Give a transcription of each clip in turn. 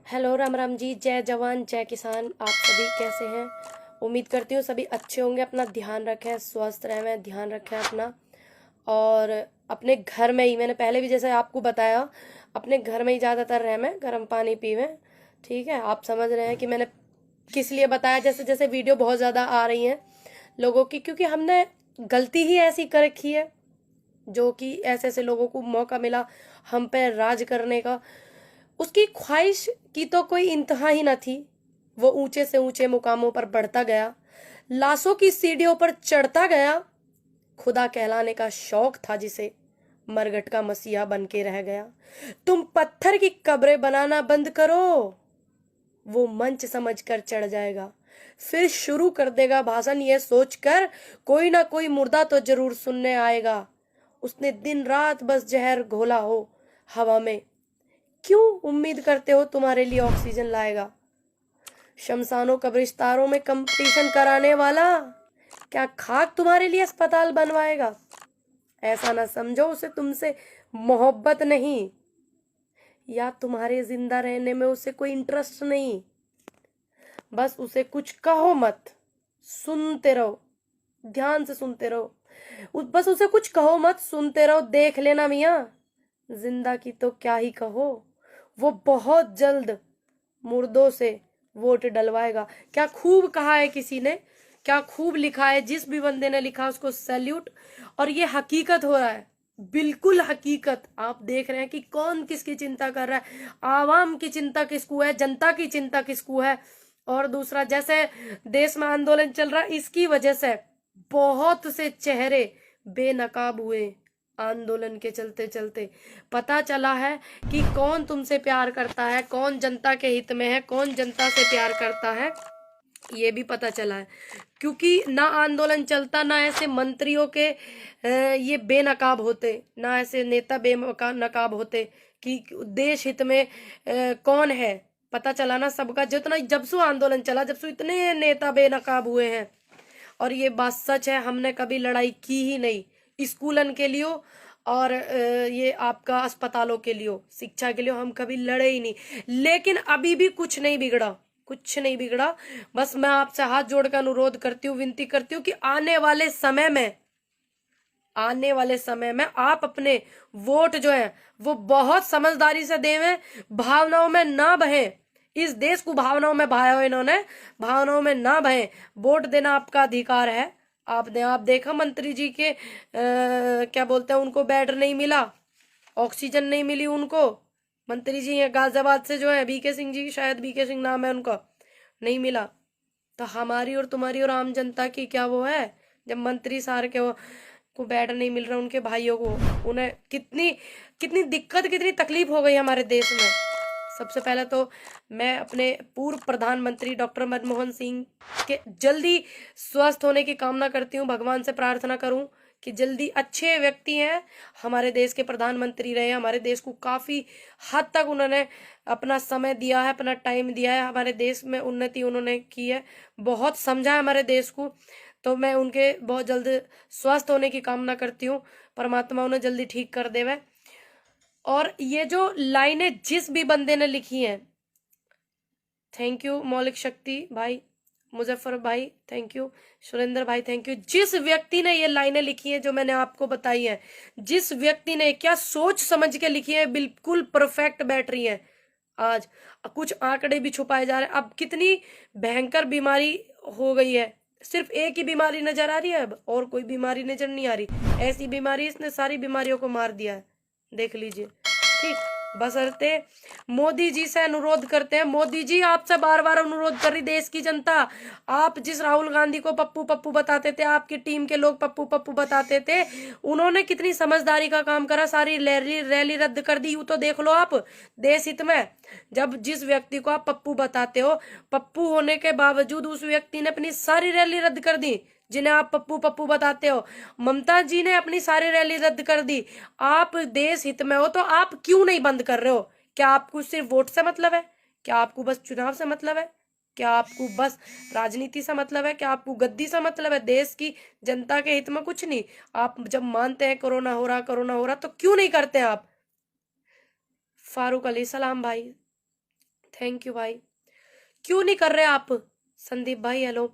Hello Ram Ram ji. जय जवान जय किसान। आप सभी कैसे हैं? उम्मीद करती हूँ सभी अच्छे होंगे। अपना ध्यान रखें, स्वस्थ रहें, ध्यान रखें अपना। और अपने घर में ही, मैंने पहले भी जैसे आपको बताया, अपने घर में ही ज़्यादातर रहें, गर्म पानी पीवें। ठीक है, आप समझ रहे हैं कि मैंने किस लिए बताया। जैसे जैसे वीडियो बहुत ज़्यादा आ रही हैं लोगों की, क्योंकि हमने गलती ही ऐसी कर रखी है, जो कि ऐसे ऐसे लोगों को मौका मिला हम पे राज करने का। उसकी ख्वाहिश की तो कोई इंतहा ही न थी। वो ऊंचे से ऊंचे मुकामों पर बढ़ता गया, लाशों की सीढ़ियों पर चढ़ता गया। खुदा कहलाने का शौक था जिसे, मरघट का मसीहा बन के रह गया। तुम पत्थर की कब्रें बनाना बंद करो, वो मंच समझकर चढ़ जाएगा। फिर शुरू कर देगा भाषण ये सोचकर, कोई ना कोई मुर्दा तो जरूर सुनने आएगा। उसने दिन रात बस जहर घोला हो हवा में, क्यों उम्मीद करते हो तुम्हारे लिए ऑक्सीजन लाएगा? शमशानों कब्रिस्तानों में कंपटीशन कराने वाला, क्या खाक तुम्हारे लिए अस्पताल बनवाएगा? ऐसा ना समझो उसे तुमसे मोहब्बत नहीं, या तुम्हारे जिंदा रहने में उसे कोई इंटरेस्ट नहीं। बस उसे कुछ कहो मत, सुनते रहो, ध्यान से सुनते रहो। बस उसे कुछ कहो मत, सुनते रहो। देख लेना मियाँ, जिंदा की तो क्या ही कहो, वो बहुत जल्द मुर्दों से वोट डलवाएगा। क्या खूब कहा है किसी ने, क्या खूब लिखा है। जिस भी बंदे ने लिखा उसको सैल्यूट। और ये हकीकत हो रहा है, बिल्कुल हकीकत। आप देख रहे हैं कि कौन किसकी चिंता कर रहा है। आवाम की चिंता किसको है, जनता की चिंता किसको है। और दूसरा, जैसे देश में आंदोलन चल रहा है, इसकी वजह से बहुत से चेहरे बेनकाब हुए आंदोलन के चलते चलते। पता चला है कि कौन तुमसे प्यार करता है, कौन जनता के हित में है, कौन जनता से प्यार करता है, ये भी पता चला है। क्योंकि ना आंदोलन चलता, ना ऐसे मंत्रियों के ये बेनकाब होते, ना ऐसे नेता बेनकाब होते कि देश हित में कौन है। पता चला ना सबका, जितना जब से आंदोलन चला, जब से इतने नेता बेनकाब हुए हैं। और ये बात सच है, हमने कभी लड़ाई की ही नहीं स्कूलन के लिए, और ये आपका अस्पतालों के लिए, शिक्षा के लिए हम कभी लड़े ही नहीं। लेकिन अभी भी कुछ नहीं बिगड़ा, कुछ नहीं बिगड़ा। बस मैं आपसे हाथ जोड़कर अनुरोध करती हूँ, विनती करती हूँ कि आने वाले समय में आप अपने वोट जो है वो बहुत समझदारी से देवें, भावनाओं में ना बहें। इस देश को भावनाओं में बहाया हो इन्होंने, भावनाओं में ना बहें। वोट देना आपका अधिकार है। आपने आप देखा मंत्री जी के क्या बोलते हैं, उनको बेड नहीं मिला, ऑक्सीजन नहीं मिली उनको। मंत्री जी हैं गाजियाबाद से, जो है बीके सिंह जी, शायद बीके सिंह नाम है उनका, नहीं मिला। तो हमारी और तुम्हारी और आम जनता की क्या वो है, जब मंत्री सार के को बेड नहीं मिल रहा, उनके भाइयों को, उन्हें कितनी कितनी दिक्कत, कितनी तकलीफ हो गई हमारे देश में। सबसे पहले तो मैं अपने पूर्व प्रधानमंत्री डॉक्टर मनमोहन सिंह के जल्दी स्वस्थ होने की कामना करती हूँ। भगवान से प्रार्थना करूं कि जल्दी, अच्छे व्यक्ति हैं, हमारे देश के प्रधानमंत्री रहे, हमारे देश को काफी हद तक उन्होंने अपना समय दिया है, अपना टाइम दिया है, हमारे देश में उन्नति उन्होंने की है, बहुत समझा है हमारे देश को। तो मैं उनके बहुत जल्द स्वस्थ होने की कामना करती हूँ, परमात्मा उन्हें जल्दी ठीक कर देवे। और ये जो लाइनें जिस भी बंदे ने लिखी हैं, थैंक यू मौलिक शक्ति भाई, मुजफ्फर भाई थैंक यू, सुरेंद्र भाई थैंक यू। जिस व्यक्ति ने ये लाइनें लिखी हैं जो मैंने आपको बताई है, जिस व्यक्ति ने क्या सोच समझ के लिखी है, बिल्कुल परफेक्ट बैठ रही है। आज कुछ आंकड़े भी छुपाए जा रहे हैं। अब कितनी भयंकर बीमारी हो गई है, सिर्फ एक ही बीमारी नजर आ रही है, अब और कोई बीमारी नजर नहीं आ रही। ऐसी बीमारी, इसने सारी बीमारियों को मार दिया है, देख लीजिए। ठीक, बशर्ते मोदी जी से अनुरोध करते हैं, मोदी जी आपसे बार बार अनुरोध कर रही देश की जनता। आप जिस राहुल गांधी को पप्पू पप्पू बताते थे, आपकी टीम के लोग पप्पू पप्पू बताते थे, उन्होंने कितनी समझदारी का काम करा, सारी रैली रैली रद्द कर दी। यूं तो देख लो आप, देश हित में। जब जिस व्यक्ति को आप पप्पू बताते हो, पप्पू होने के बावजूद उस व्यक्ति ने अपनी सारी रैली रद्द कर दी, जिन्हें आप पप्पू पप्पू बताते हो। ममता जी ने अपनी सारी रैली रद्द कर दी। आप देश हित में हो तो आप क्यों नहीं बंद कर रहे हो? क्या आपको सिर्फ वोट से मतलब है? क्या आपको बस चुनाव से मतलब है? क्या आपको बस राजनीति से मतलब है? क्या आपको गद्दी से मतलब है? देश की जनता के हित में कुछ नहीं? आप जब मानते हैं कोरोना हो रहा, कोरोना हो रहा, तो क्यों नहीं करते आप? फारूक अली सलाम भाई, थैंक यू भाई। क्यों नहीं कर रहे आप संदीप भाई? हेलो,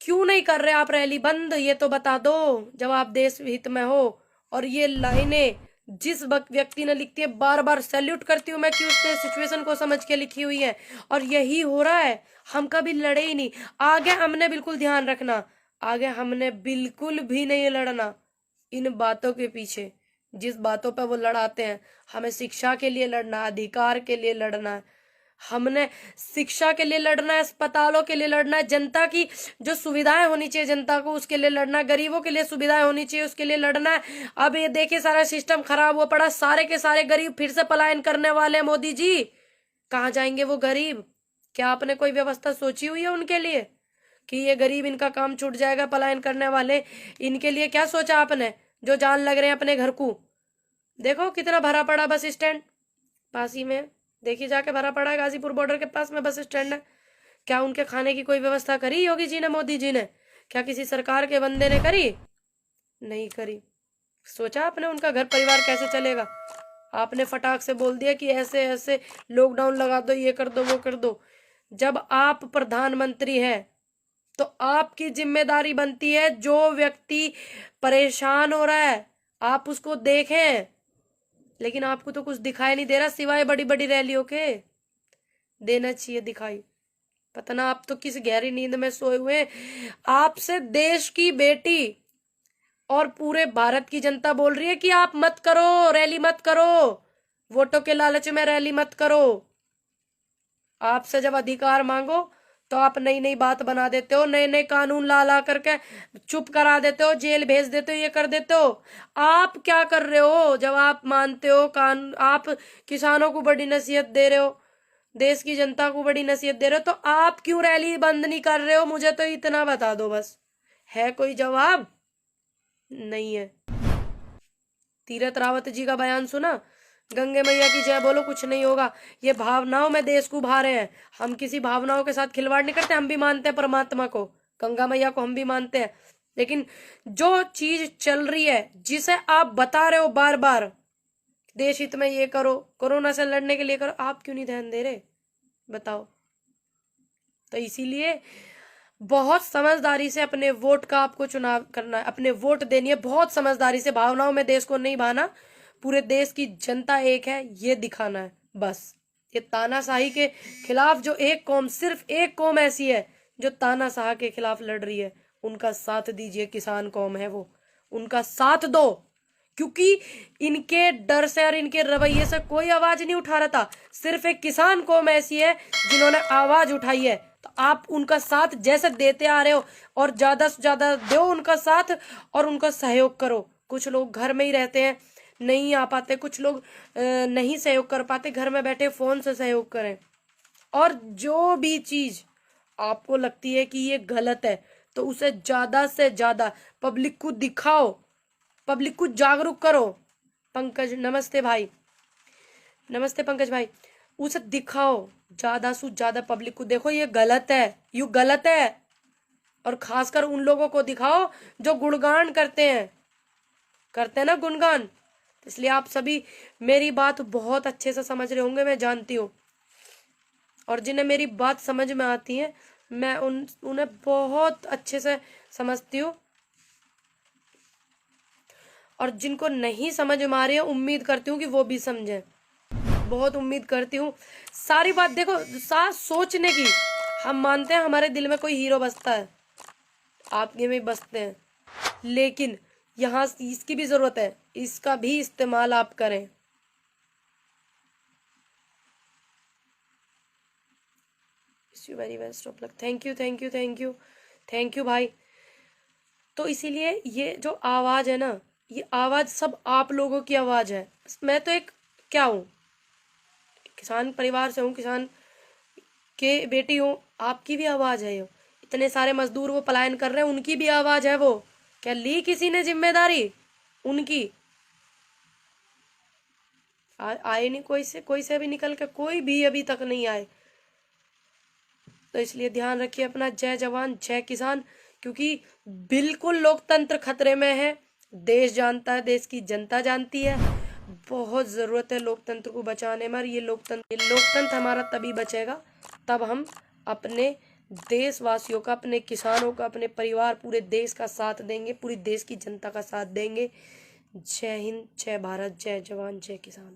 क्यों नहीं कर रहे आप रैली बंद? ये तो बता दो जब आप देश हित में हो। और ये लाइनें जिस व्यक्ति ने लिखती है, बार बार सैल्यूट करती हूँ मैं कि उसने सिचुएशन को समझ के लिखी हुई है। और यही हो रहा है, हम कभी लड़े ही नहीं। आगे हमने बिल्कुल ध्यान रखना, आगे हमने बिल्कुल भी नहीं लड़ना इन बातों के पीछे, जिस बातों पे वो लड़ाते हैं। हमें शिक्षा के लिए लड़ना है, अधिकार के लिए लड़ना है, हमने शिक्षा के लिए लड़ना है, अस्पतालों के लिए लड़ना है, जनता की जो सुविधाएं होनी चाहिए जनता को उसके लिए लड़ना है, गरीबों के लिए सुविधाएं होनी चाहिए उसके लिए लड़ना है। अब ये देखिए सारा सिस्टम खराब हुआ पड़ा, सारे के सारे गरीब फिर से पलायन करने वाले हैं। मोदी जी, कहाँ जाएंगे वो गरीब? क्या आपने कोई व्यवस्था सोची हुई है उनके लिए कि ये गरीब, इनका काम छूट जाएगा, पलायन करने वाले, इनके लिए क्या सोचा आपने जो जान लग रहे हैं अपने घर को? देखो कितना भरा पड़ा बस स्टैंड पास ही में, देखिए जाके भरा पड़ा है, गाजीपुर बॉर्डर के पास में बस स्टैंड है। क्या उनके खाने की कोई व्यवस्था करी योगी जी ने, मोदी जी ने? क्या किसी सरकार के बंदे ने करी? नहीं करी। सोचा आपने उनका घर परिवार कैसे चलेगा? आपने फटाक से बोल दिया कि ऐसे ऐसे लॉकडाउन लगा दो, ये कर दो, वो कर दो। जब आप प्रधानमंत्री हैं तो आपकी जिम्मेदारी बनती है, जो व्यक्ति परेशान हो रहा है आप उसको देखें। लेकिन आपको तो कुछ दिखाई नहीं दे रहा सिवाय बड़ी बड़ी रैलियों के। देना चाहिए दिखाई। पता ना आप तो किस गहरी नींद में सोए हुए। आपसे देश की बेटी और पूरे भारत की जनता बोल रही है कि आप मत करो, रैली मत करो, वोटों के लालच में रैली मत करो। आपसे जब अधिकार मांगो तो आप नई नई बात बना देते हो, नए नए कानून ला करके चुप करा देते हो, जेल भेज देते हो, ये कर देते हो। आप क्या कर रहे हो जब आप मानते हो आप किसानों को बड़ी नसीहत दे रहे हो, देश की जनता को बड़ी नसीहत दे रहे हो, तो आप क्यों रैली बंद नहीं कर रहे हो? मुझे तो इतना बता दो बस। है कोई जवाब? नहीं है। तीरथ रावत जी का बयान सुना, गंगे मैया की जय बोलो, कुछ नहीं होगा। ये भावनाओं में देश को भा रहे हैं। हम किसी भावनाओं के साथ खिलवाड़ नहीं करते, हम भी मानते हैं परमात्मा को, गंगा मैया को हम भी मानते हैं। लेकिन जो चीज चल रही है, जिसे आप बता रहे हो बार बार देश हित में ये करो, कोरोना से लड़ने के लिए करो, आप क्यों नहीं ध्यान दे रहे? बताओ। तो इसीलिए बहुत समझदारी से अपने वोट का आपको चुनाव करना है, अपने वोट देनी है बहुत समझदारी से। भावनाओं में देश को नहीं भाना, पूरे देश की जनता एक है ये दिखाना है बस। ये तानाशाही के खिलाफ जो एक कौम, सिर्फ एक कौम ऐसी है जो तानाशाह के खिलाफ लड़ रही है, उनका साथ दीजिए। किसान कौम है वो, उनका साथ दो, क्योंकि इनके डर से और इनके रवैये से कोई आवाज नहीं उठा रहा था। सिर्फ एक किसान कौम ऐसी है जिन्होंने आवाज उठाई है। तो आप उनका साथ जैसे देते आ रहे हो और ज्यादा से ज्यादा दो उनका साथ और उनका सहयोग करो। कुछ लोग घर में ही रहते हैं, नहीं आ पाते, कुछ लोग नहीं सहयोग कर पाते, घर में बैठे फोन से सहयोग करें। और जो भी चीज आपको लगती है कि ये गलत है तो उसे ज्यादा से ज्यादा पब्लिक को दिखाओ, पब्लिक को जागरूक करो। पंकज नमस्ते भाई, नमस्ते पंकज भाई। उसे दिखाओ, ज्यादा से ज्यादा पब्लिक को देखो ये गलत है, यू गलत है। और खासकर उन लोगों को दिखाओ जो गुणगान करते हैं ना गुणगान। इसलिए आप सभी मेरी बात बहुत अच्छे से समझ रहे होंगे, मैं जानती हूँ। और जिन्हें मेरी बात समझ में आती है मैं उन्हें बहुत अच्छे से समझती हूँ, और जिनको नहीं समझ में आ रही है उम्मीद करती हूँ कि वो भी समझें। बहुत उम्मीद करती हूँ। सारी बात देखो, साथ सोचने की। हम मानते हैं हमारे दिल में कोई हीरो बसता है, आपके में बसते हैं, लेकिन यहाँ इसकी भी जरूरत है, इसका भी इस्तेमाल आप करें। Very best of luck. Thank you thank you thank you thank you भाई। तो इसीलिए ये जो आवाज है ना, ये आवाज सब आप लोगों की आवाज है। मैं तो एक क्या हूँ, किसान परिवार से हूँ, किसान के बेटी हूँ, आपकी भी आवाज है। ये इतने सारे मजदूर वो पलायन कर रहे हैं, उनकी भी आवाज है। वो क्या ली किसी ने जिम्मेदारी उनकी? आए नहीं कोई से भी निकल के, कोई भी अभी तक नहीं आए। तो इसलिए ध्यान रखिए अपना। जय जवान जय किसान, क्योंकि बिल्कुल लोकतंत्र खतरे में है। देश जानता है, देश की जनता जानती है। बहुत ज़रूरत है लोकतंत्र को बचाने में। और ये लोकतंत्र हमारा तभी बचेगा तब हम अपने देशवासियों का, अपने किसानों का, अपने परिवार, पूरे देश का साथ देंगे, पूरी देश की जनता का साथ देंगे। जय हिंद, जय भारत, जय जवान, जय किसान।